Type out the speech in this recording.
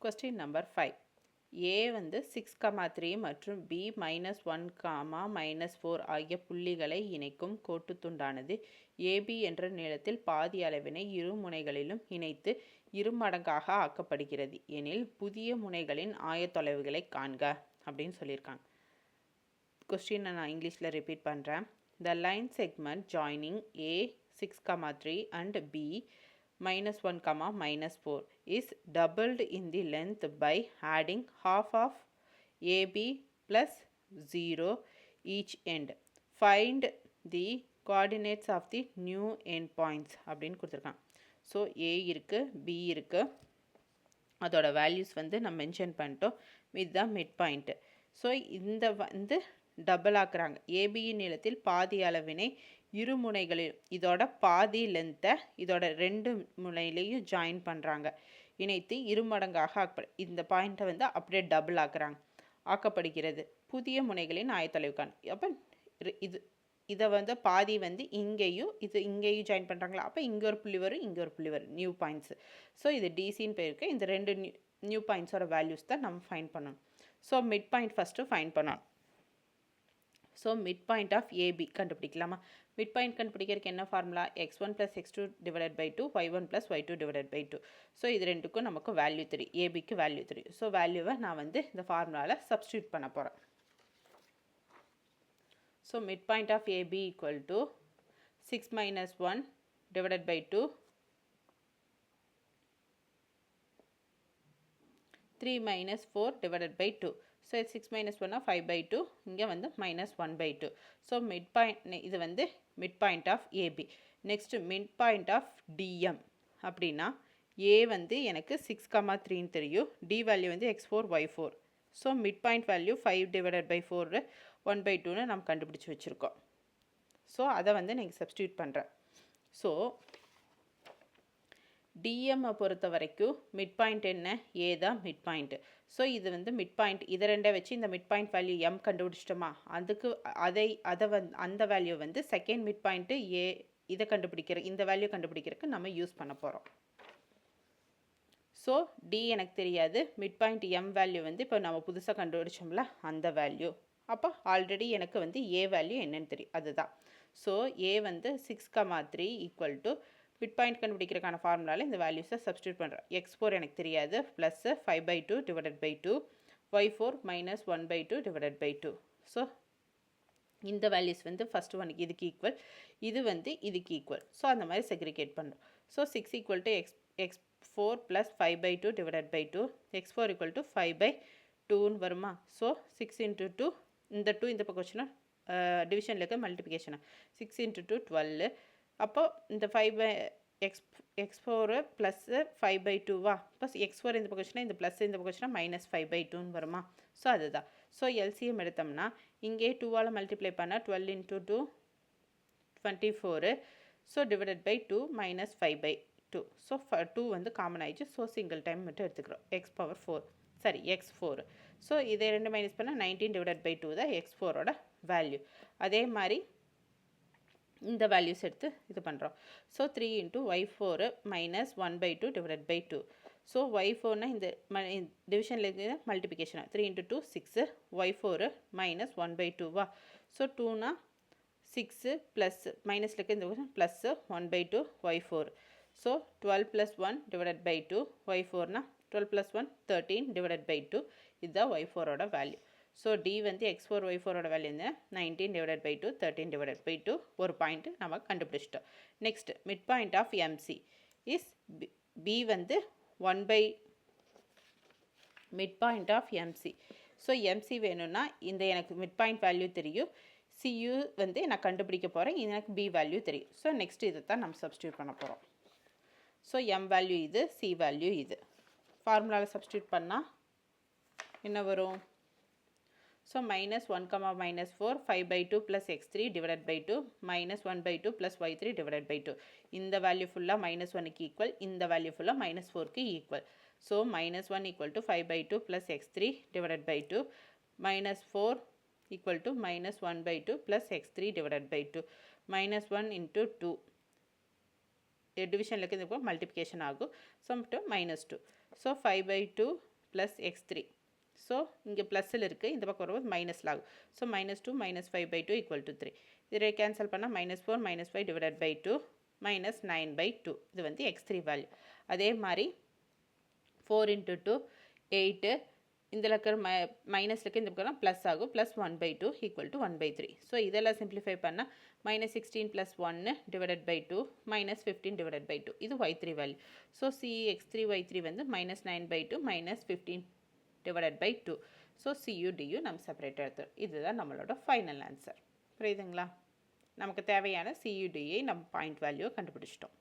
Question number 5. A வந்து 6,3 மற்றும் B -1, -4 ஆகிய புள்ளிகளை இணைக்கும் கோட்டுத்துண்டானது AB என்ற நீளத்தில் பாதி அளவினை இரு முனைகளிலும் இணைத்து இருமடங்காக ஆக்கப்படுகிறது எனில் புதிய முனைகளின் ஆயத்தொலைவுகளை காண்க அப்படின்னு சொல்லியிருக்காங்க. கொஸ்டினை நான் இங்கிலீஷில் ரிப்பீட் பண்ணுறேன். The line segment joining A 6,3 and B -1, -4 is doubled in the length by adding half of AB plus 0 each end. Find the coordinates of the new endpoints அப்படின்னு கொடுத்துருக்கான். ஸோ A இருக்குது, B இருக்குது, அதோட values வந்து நம்ம mention பண்ணிட்டோம். இதுதான் mid point. So இந்த வந்து டபுள் ஆக்குறாங்க. ஏபியின் நீளத்தில் பாதி அளவினை இரு முனைகளில் இதோட பாதி லென்த்தை இதோட ரெண்டு முனையிலையும் ஜாயின் பண்ணுறாங்க. இணைத்து இருமடங்காக இந்த பாயிண்ட்டை வந்து அப்படியே டபுள் ஆக்கப்படுகிறது புதிய முனைகளின் ஆயத்தொலைவுக்கான. அப்போ இதை வந்து பாதி வந்து இங்கேயும் இங்கேயும் ஜாயின் பண்ணுறாங்களா, அப்போ இங்கே ஒரு புள்ளி வரும், இங்கே ஒரு புள்ளி வரும், நியூ பாயிண்ட்ஸு. ஸோ இது டிசின்னு போயிருக்கு. இந்த ரெண்டு நியூ பாயிண்ட்ஸோட வேல்யூஸ் தான் நம்ம ஃபைண்ட் பண்ணணும். So mid point first find பண்ணணும். So mid point of AB கண்டுபிடிக்கலாமா? மிட் பாயிண்ட் கண்டுபிடிக்கிறதுக்கு என்ன formula? x1 + x2 / 2 y1 + y2 / 2. So இது ரெண்டுக்கும் நமக்கு வேல்யூ தெரியும், ஏபிக்கு வேல்யூ தெரியும். ஸோ வேல்யூவை நான் வந்து இந்த ஃபார்முலாவில் சப்ஸ்டியூட் பண்ண போகிறேன். So mid point of AB equal to 6 - 1 / 2 3 - 4 / 2. So 6 - 1 5/2, இங்கே வந்து -1/2. ஸோ மிட் பாயிண்ட் இது வந்து mid point of AB. Next mid point of DM அப்படின்னா ஏ வந்து எனக்கு 6,3 தெரியும், டி வேல்யூ வந்து x4 y4. So mid point value 5 / 4 1/2ன்னு நம்ம கண்டுபிடிச்சி வச்சுருக்கோம். ஸோ அதை வந்து நீங்கள் சப்ஸ்டியூட் பண்ணுறேன். ஸோ டிஎம்மை பொறுத்த வரைக்கும் மிட் பாயிண்ட் என்ன? ஏ தான் மிட் பாயிண்ட்டு. ஸோ இது வந்து மிட் பாயிண்ட், இதை ரெண்டை வச்சு இந்த மிட் பாயிண்ட் வேல்யூ எம் கண்டுபிடிச்சிட்டோமா, அதுக்கு அந்த வேல்யூ வந்து செகண்ட் மிட் பாயிண்ட்டு ஏ, இதை இந்த வேல்யூ கண்டுபிடிக்கிறதுக்கு நம்ம யூஸ் பண்ண போகிறோம். ஸோ டி எனக்கு தெரியாது, மிட் பாயிண்ட் எம் வேல்யூ வந்து இப்போ நம்ம புதுசாக கண்டுபிடிச்சோம்ல அந்த வேல்யூ. அப்போ ஆல்ரெடி எனக்கு வந்து ஏ வேல்யூ என்னன்னு தெரியும், அதுதான். ஸோ ஏ வந்து 6,3 ஈக்குவல் டு மிட் பாயிண்ட் கண்டுபிடிக்கிறதுக்கான ஃபார்முலாவில் இந்த வேல்யூஸை சப்ஸ்டியூட் பண்ணுறோம். x4 எனக்கு தெரியாது, ப்ளஸ் 5/2 / 2, y4 -1/2 / 2. ஸோ இந்த வேல்யூஸ் வந்து ஃபஸ்ட்டு ஒனுக்கு இதுக்கு ஈக்குவல், இது வந்து இதுக்கு ஈக்குவல். ஸோ அந்த மாதிரி செக்ரிகேட் பண்ணுறோம். ஸோ 6 = x4 + 5/2 / 2, x4 = 5/2ன்னு வருமா? ஸோ 6 × 2, இந்த 2 இந்த பக்கம் வச்சுன்னா டிவிஷனில் இருக்க மல்டிப்ளிகேஷனா, 6 × 2 12. அப்போ இந்த 5x4 ப்ளஸ் 5/2வா, ப்ளஸ் x4 இந்த பக்கம் வச்சுன்னா இந்த ப்ளஸ் இந்த பக்கம் வச்சுன்னா -5/2ன்னு வருமா? ஸோ அதுதான். ஸோ எல்சிஎம் எடுத்தோம்னா இங்கே 2ஆல் மல்டிப்ளை பண்ணால் 12 × 2 24. So divided by 2 -5/2. ஸோ 2 வந்து காமன் ஆயிடுச்சு. ஸோ சிங்கிள் டைம் மட்டும் எடுத்துக்கிறோம். x4. ஸோ இதை 2 மைனஸ் பண்ணால் 19 / 2 தான் x4ஓட வேல்யூ. அதே மாதிரி இந்த வேல்யூஸ் எடுத்து இது பண்ணுறோம். So 3 × y4 -1/2 / 2. ஸோ y4னா இந்த டிவிஷனில் இருக்கிற மல்டிப்ளிகேஷனா, 3 × 2 6, y4 -1/2வா. ஸோ 2னா 6 ப்ளஸ் மைனஸில் இருக்க இந்த ப்ளஸ் 1/2 y4. ஸோ 12 + 1 / 2, y4னா 12 + 1 13 / 2. இதுதான் y4ஓட வேல்யூ. ஸோ டி வந்து x4 y4ஓட வேல்யூ வந்து 19 / 2 13 / 2 ஒரு பாயிண்ட்டு நம்ம கண்டுபிடிச்சிட்டோம். Next mid point of MC is P வந்து mid point of MC. So MC வேணும்னா இந்த எனக்கு மிட் பாயிண்ட் வேல்யூ தெரியும், சியூ வந்து நான் கண்டுபிடிக்க போகிறேன், எனக்கு பி வேல்யூ தெரியும். ஸோ நெக்ஸ்ட் இதை தான் நம்ம சப்ஸ்டியூட் பண்ண போகிறோம். ஸோ எம் வேல்யூ இது, சி வேல்யூ இது. ஃபார்முலாவில் சப்ஸ்டியூட் பண்ணால் என்ன வரும்? So -1, -4 5/2 + x3 / 2 -1/2 + y3 / 2. இந்த வேல்யூ ஃபுல்லாக -1க்கு ஈக்குவல், இந்த வேல்யூ ஃபுல்லாக -4க்கு ஈக்குவல். So -1 = 5/2 + x3 / 2, -4 = -1/2 + x3 / 2. -1 × 2 டிவிஷனில் இருக்கிறது மல்டிப்ளிகேஷன் ஆகும். So -2. So 5/2 plus x3. So இங்கே ப்ளஸில் இருக்குது, இந்த பக்கம் வரும்போது மைனஸில் ஆகும். ஸோ -2 -5/2 = 3. இதை கேன்சல் பண்ணால் -4 -5 டிவைடட் பை 2 -9/2. இது வந்து x3 வேல்யூ. அதே மாதிரி 4 × 2 8. இதில் இருக்கிற மைனஸில் இருக்க இந்த பக்கம் ப்ளஸ் ஆகும். +1/2 = 1/3. ஸோ இதெல்லாம் சிம்பிளிஃபை பண்ணால் -16 + 1 டிவைடட் பை 2 -15 டிவைடட் பை 2. இது y3 value. So CX3 y3 வந்து -9/2 -15 divided by 2. So CU DU நம்ம செப்பரேட் எடுத்துரும். இதுதான் நம்மளோட ஃபைனல் ஆன்சர். புரியுதுங்களா? நமக்கு தேவையான CU DU நம்ம பாயிண்ட் வேல்யூவை கண்டுபிடிச்சிட்டோம்.